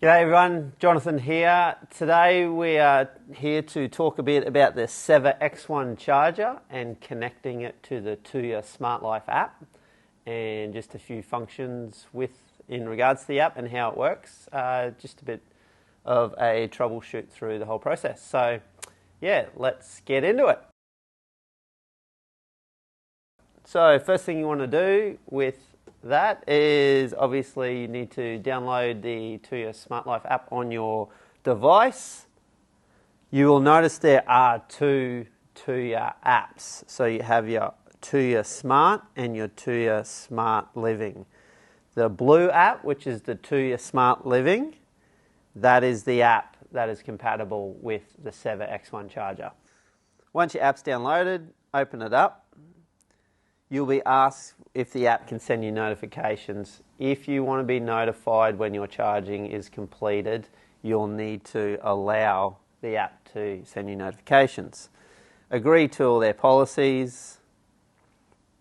G'day everyone, Jonathan here. Today we are here to talk a bit about the Sevr X1 charger and connecting it to the Tuya Smart Life app and just a few functions in regards to the app and how it works. Just a bit of a troubleshoot through the whole process. So yeah, let's get into it. So first thing you want to do with that is obviously you need to download the Tuya Smart Life app on your device. You will notice there are two Tuya apps. So you have your Tuya Smart and your Tuya Smart Living. The blue app, which is the Tuya Smart Living, that is the app that is compatible with the Sevr X1 charger. Once your app's downloaded, open it up. You'll be asked if the app can send you notifications. If you want to be notified when your charging is completed, you'll need to allow the app to send you notifications. Agree to all their policies.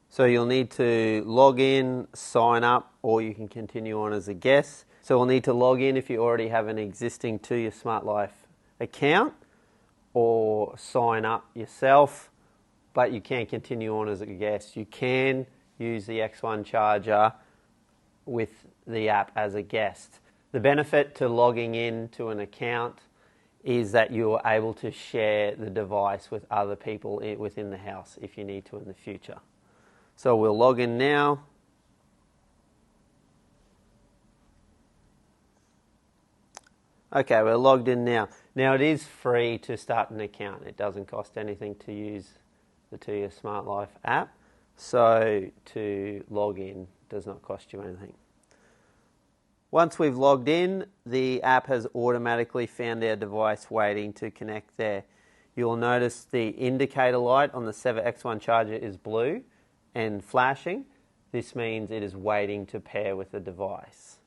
So you'll need to log in, sign up, or you can continue on as a guest. So we'll need to log in if you already have an existing Tuya Smart Life account, or sign up yourself. But you can't continue on as a guest. You can use the X1 charger with the app as a guest. The benefit to logging in to an account is that you're able to share the device with other people within the house if you need to in the future. So we'll log in now. Okay, we're logged in now. Now it is free to start an account. It doesn't cost anything to use the Tuya Smart Life app, so to log in does not cost you anything. Once we've logged in, the app has automatically found our device waiting to connect there. You'll notice the indicator light on the Sevr X1 charger is blue and flashing. This means it is waiting to pair with the device.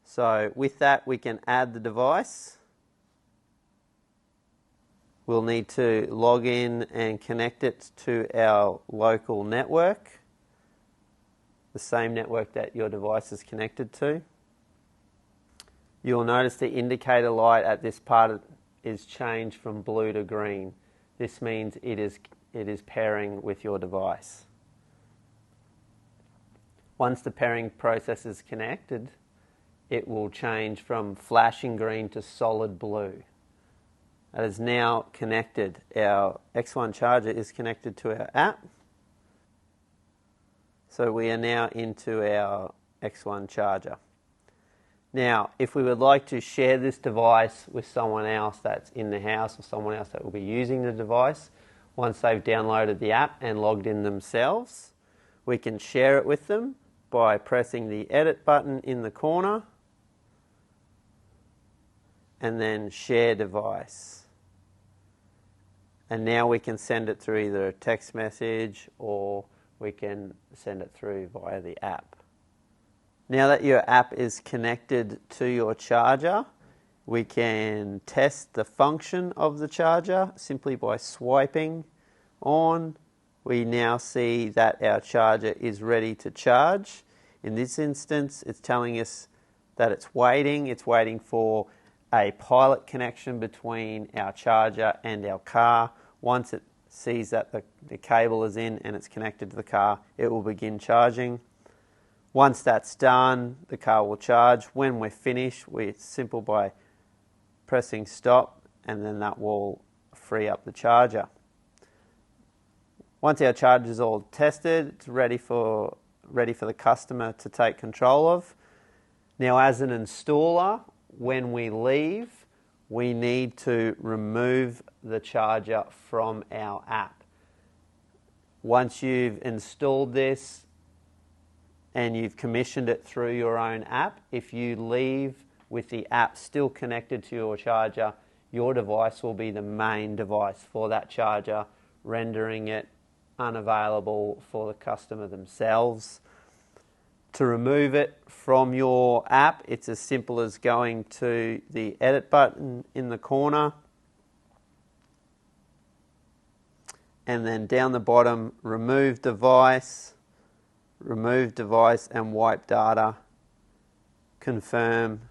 So with that, we can add the device. We'll need to log in and connect it to our local network, the same network that your device is connected to. You'll notice the indicator light at this part is changed from blue to green. This means it is pairing with your device. Once the pairing process is connected, it will change from flashing green to solid blue. That is now connected. Our X1 charger is connected to our app. So we are now into our X1 charger. Now, if we would like to share this device with someone else that's in the house or someone else that will be using the device, once they've downloaded the app and logged in themselves, we can share it with them by pressing the edit button in the corner and then share device. And now we can send it through either a text message or we can send it through via the app. Now that your app is connected to your charger, we can test the function of the charger simply by swiping on. We now see that our charger is ready to charge. In this instance, it's telling us that it's waiting. It's waiting for a pilot connection between our charger and our car. Once it sees that the cable is in and it's connected to the car, it will begin charging. Once that's done, the car will charge. When we're finished, it's simple by pressing stop, and then that will free up the charger. Once our charger is all tested, it's ready for the customer to take control of. Now, as an installer, when we leave, we need to remove the charger from our app. Once you've installed this and you've commissioned it through your own app, if you leave with the app still connected to your charger, your device will be the main device for that charger, rendering it unavailable for the customer themselves. To remove it from your app, it's as simple as going to the edit button in the corner and then down the bottom, remove device and wipe data, confirm,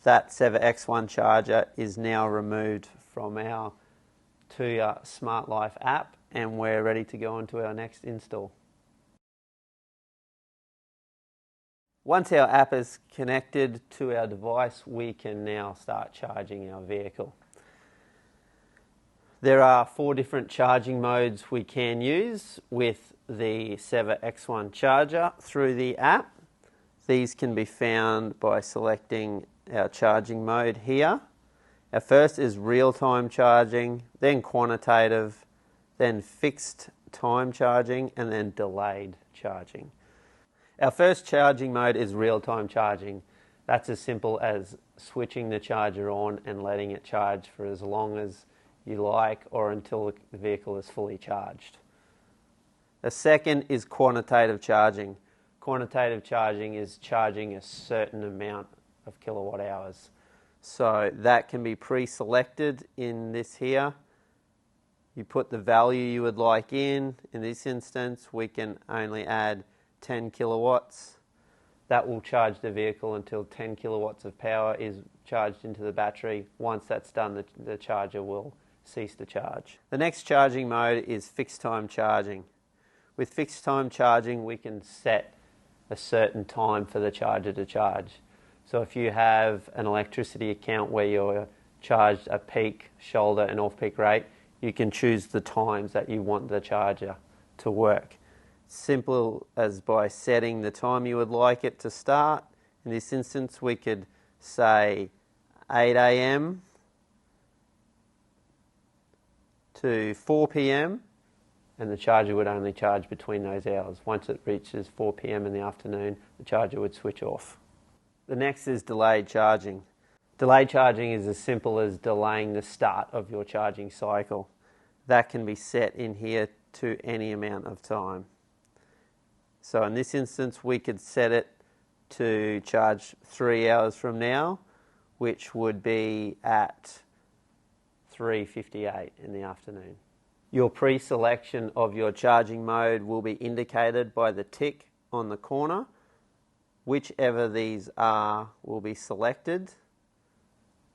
That Sevr X1 charger is now removed from our Tuya Smart Life app, and we're ready to go on to our next install. Once our app is connected to our device, we can now start charging our vehicle. There are 4 different charging modes we can use with the Sevr X1 charger through the app. These can be found by selecting our charging mode here. Our first is real-time charging, then quantitative, then fixed time charging, and then delayed charging. Our first charging mode is real-time charging. That's as simple as switching the charger on and letting it charge for as long as you like or until the vehicle is fully charged. The second is quantitative charging. Quantitative charging is charging a certain amount of kilowatt hours. So that can be pre-selected in this here. You put the value you would like in. In this instance, we can only add 10 kilowatts. That will charge the vehicle until 10 kilowatts of power is charged into the battery. Once that's done, the charger will cease to charge. The next charging mode is fixed time charging. With fixed time charging, we can set a certain time for the charger to charge. So if you have an electricity account where you're charged a peak, shoulder and off-peak rate, you can choose the times that you want the charger to work. Simple as by setting the time you would like it to start. In this instance, we could say 8 a.m. to 4 p.m. and the charger would only charge between those hours. Once it reaches 4 p.m. in the afternoon, the charger would switch off. The next is delayed charging. Delayed charging is as simple as delaying the start of your charging cycle. That can be set in here to any amount of time. So in this instance, we could set it to charge 3 hours from now, which would be at 3:58 in the afternoon. Your pre-selection of your charging mode will be indicated by the tick on the corner. Whichever these are will be selected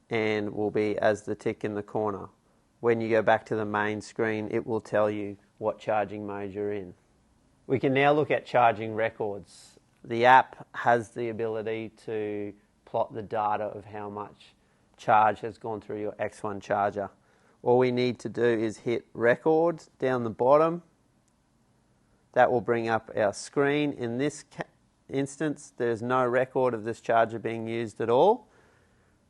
and will be as the tick in the corner. When you go back to the main screen, it will tell you what charging mode you're in. We can now look at charging records. The app has the ability to plot the data of how much charge has gone through your X1 charger. All we need to do is hit record down the bottom. That will bring up our screen. In this instance, there's no record of this charger being used at all.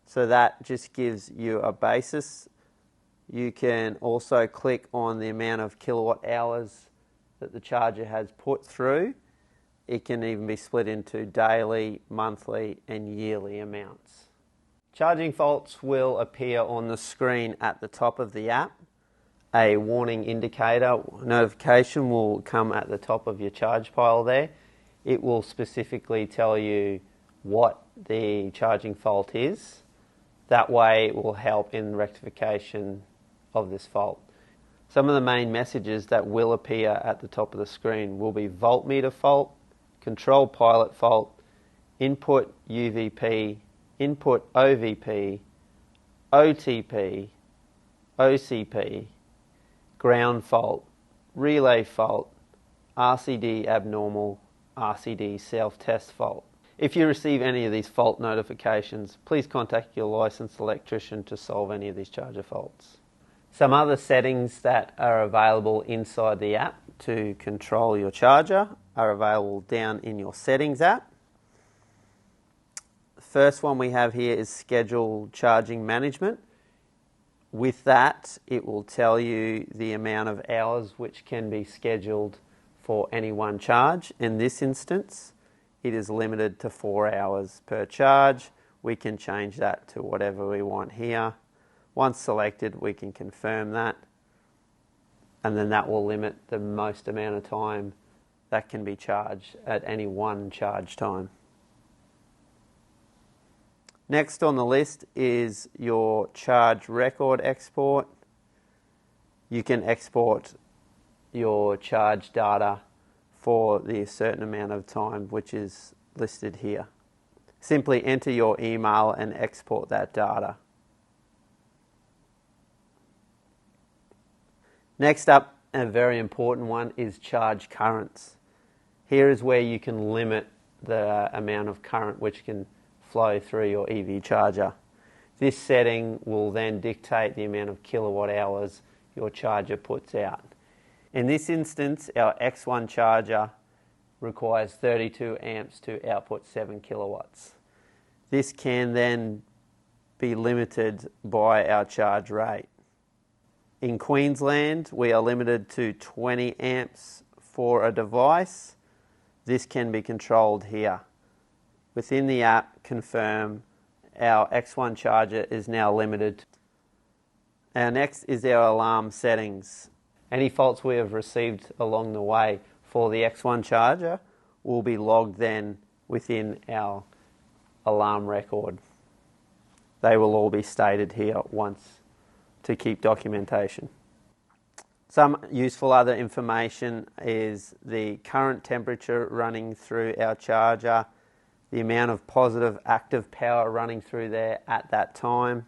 So that just gives you a basis. You can also click on the amount of kilowatt hours that the charger has put through. It can even be split into daily, monthly and yearly amounts. Charging faults will appear on the screen at the top of the app. A warning indicator notification will come at the top of your charge pile there. It will specifically tell you what the charging fault is. That way it will help in rectification of this fault. Some of the main messages that will appear at the top of the screen will be voltmeter fault, control pilot fault, input UVP, input OVP, OTP, OCP, ground fault, relay fault, RCD abnormal, RCD self-test fault. If you receive any of these fault notifications, please contact your licensed electrician to solve any of these charger faults. Some other settings that are available inside the app to control your charger are available down in your settings app. The first one we have here is schedule charging management. With that, it will tell you the amount of hours which can be scheduled for any one charge. In this instance, it is limited to 4 hours per charge. We can change that to whatever we want here. Once selected, we can confirm that, and then that will limit the most amount of time that can be charged at any one charge time. Next on the list is your charge record export. You can export your charge data for the certain amount of time which is listed here. Simply enter your email and export that data. Next up, a very important one, is charge currents. Here is where you can limit the amount of current which can flow through your EV charger. This setting will then dictate the amount of kilowatt hours your charger puts out. In this instance, our X1 charger requires 32 amps to output 7 kilowatts. This can then be limited by our charge rate. In Queensland, we are limited to 20 amps for a device. This can be controlled here. Within the app, confirm our X1 charger is now limited. Our next is our alarm settings. Any faults we have received along the way for the X1 charger will be logged then within our alarm record. They will all be stated here once to keep documentation. Some useful other information is the current temperature running through our charger, the amount of positive active power running through there at that time,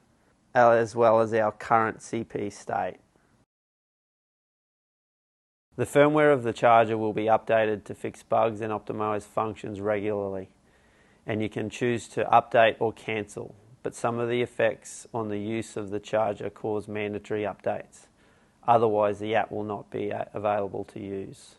as well as our current CP state. The firmware of the charger will be updated to fix bugs and optimize functions regularly, and you can choose to update or cancel, but some of the effects on the use of the charger cause mandatory updates. Otherwise, the app will not be available to use.